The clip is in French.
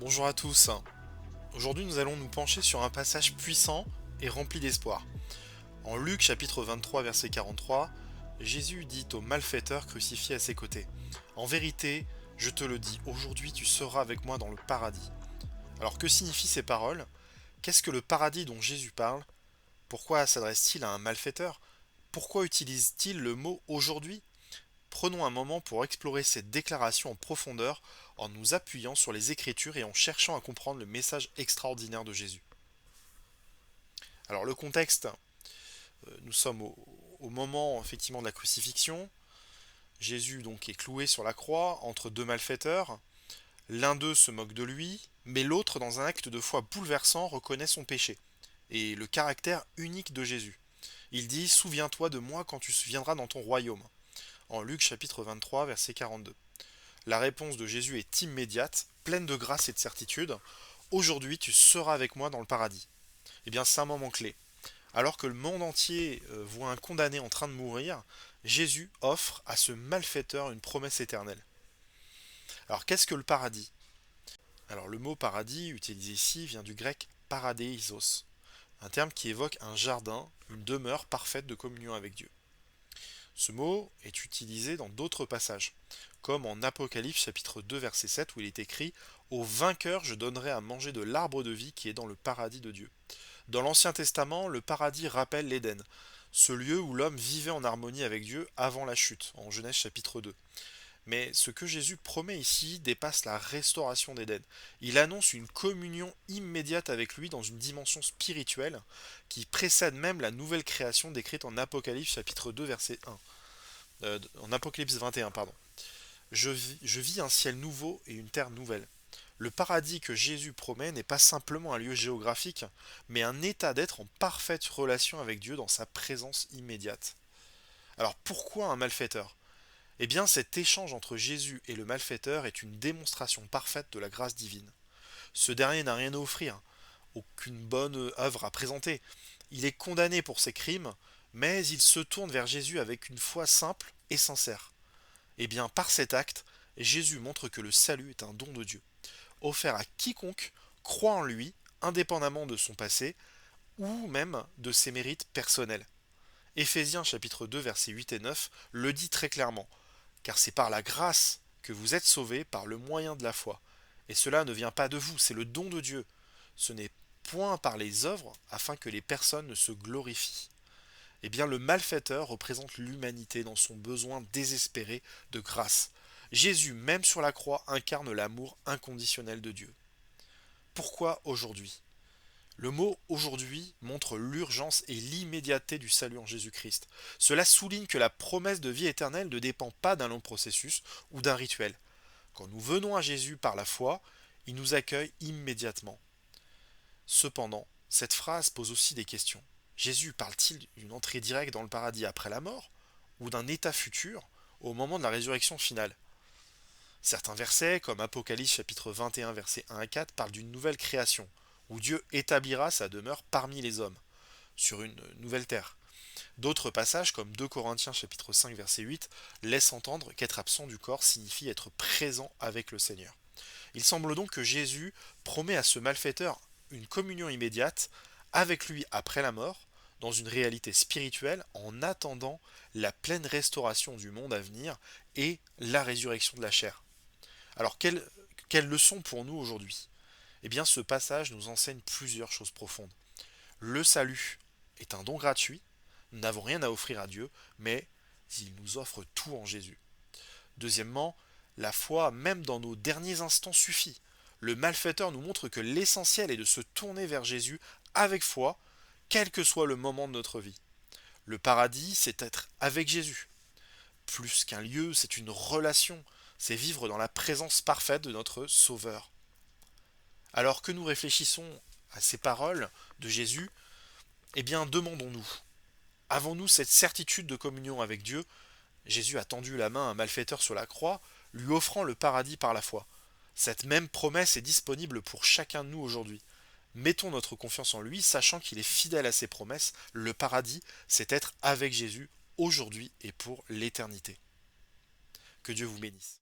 Bonjour à tous. Aujourd'hui, nous allons nous pencher sur un passage puissant et rempli d'espoir. En Luc chapitre 23 verset 43, Jésus dit au malfaiteur crucifié à ses côtés: En vérité, je te le dis, aujourd'hui tu seras avec moi dans le paradis. Alors que signifient ces paroles? Qu'est-ce que le paradis dont Jésus parle? Pourquoi s'adresse-t-il à un malfaiteur? Pourquoi utilise-t-il le mot aujourd'hui? Prenons un moment pour explorer cette déclaration en profondeur en nous appuyant sur les Écritures et en cherchant à comprendre le message extraordinaire de Jésus. Alors le contexte, nous sommes au moment effectivement de la crucifixion. Jésus donc est cloué sur la croix entre deux malfaiteurs. L'un d'eux se moque de lui, mais l'autre, dans un acte de foi bouleversant, reconnaît son péché et le caractère unique de Jésus. Il dit: Souviens-toi de moi quand tu viendras dans ton royaume. En Luc chapitre 23, verset 42. La réponse de Jésus est immédiate, pleine de grâce et de certitude. Aujourd'hui, tu seras avec moi dans le paradis. Eh bien, c'est un moment clé. Alors que le monde entier voit un condamné en train de mourir, Jésus offre à ce malfaiteur une promesse éternelle. Alors, qu'est-ce que le paradis? Alors, le mot paradis, utilisé ici, vient du grec paradeisos, un terme qui évoque un jardin, une demeure parfaite de communion avec Dieu. Ce mot est utilisé dans d'autres passages, comme en Apocalypse chapitre 2 verset 7 où il est écrit: Au vainqueur je donnerai à manger de l'arbre de vie qui est dans le paradis de Dieu. Dans l'Ancien Testament, le paradis rappelle l'Éden, ce lieu où l'homme vivait en harmonie avec Dieu avant la chute, en Genèse chapitre 2. Mais ce que Jésus promet ici dépasse la restauration d'Éden. Il annonce une communion immédiate avec lui dans une dimension spirituelle qui précède même la nouvelle création décrite en Apocalypse chapitre 2 verset 1. En Apocalypse 21, pardon. Je vis un ciel nouveau et une terre nouvelle. Le paradis que Jésus promet n'est pas simplement un lieu géographique, mais un état d'être en parfaite relation avec Dieu dans sa présence immédiate. Alors pourquoi un malfaiteur? Eh bien, cet échange entre Jésus et le malfaiteur est une démonstration parfaite de la grâce divine. Ce dernier n'a rien à offrir, aucune bonne œuvre à présenter. Il est condamné pour ses crimes, mais il se tourne vers Jésus avec une foi simple et sincère. Eh bien, par cet acte, Jésus montre que le salut est un don de Dieu, offert à quiconque croit en lui, indépendamment de son passé ou même de ses mérites personnels. Éphésiens chapitre 2 versets 8 et 9 le dit très clairement: Car c'est par la grâce que vous êtes sauvés par le moyen de la foi. Et cela ne vient pas de vous, c'est le don de Dieu. Ce n'est point par les œuvres afin que les personnes ne se glorifient. Eh bien, le malfaiteur représente l'humanité dans son besoin désespéré de grâce. Jésus, même sur la croix, incarne l'amour inconditionnel de Dieu. Pourquoi aujourd'hui? Le mot aujourd'hui montre l'urgence et l'immédiateté du salut en Jésus-Christ. Cela souligne que la promesse de vie éternelle ne dépend pas d'un long processus ou d'un rituel. Quand nous venons à Jésus par la foi, il nous accueille immédiatement. Cependant, cette phrase pose aussi des questions. Jésus parle-t-il d'une entrée directe dans le paradis après la mort ou d'un état futur au moment de la résurrection finale? Certains versets, comme Apocalypse chapitre 21 versets 1 à 4, parlent d'une nouvelle création, où Dieu établira sa demeure parmi les hommes, sur une nouvelle terre. D'autres passages, comme 2 Corinthiens chapitre 5 verset 8, laissent entendre qu'être absent du corps signifie être présent avec le Seigneur. Il semble donc que Jésus promet à ce malfaiteur une communion immédiate avec lui après la mort, dans une réalité spirituelle, en attendant la pleine restauration du monde à venir et la résurrection de la chair. Alors, quelle leçon pour nous aujourd'hui? Eh bien, ce passage nous enseigne plusieurs choses profondes. Le salut est un don gratuit, nous n'avons rien à offrir à Dieu, mais il nous offre tout en Jésus. Deuxièmement, la foi, même dans nos derniers instants, suffit. Le malfaiteur nous montre que l'essentiel est de se tourner vers Jésus avec foi, quel que soit le moment de notre vie. Le paradis, c'est être avec Jésus. Plus qu'un lieu, c'est une relation, c'est vivre dans la présence parfaite de notre Sauveur. Alors que nous réfléchissons à ces paroles de Jésus, eh bien demandons-nous, avons-nous cette certitude de communion avec Dieu? Jésus a tendu la main à un malfaiteur sur la croix, lui offrant le paradis par la foi. Cette même promesse est disponible pour chacun de nous aujourd'hui. Mettons notre confiance en lui, sachant qu'il est fidèle à ses promesses. Le paradis, c'est être avec Jésus aujourd'hui et pour l'éternité. Que Dieu vous bénisse.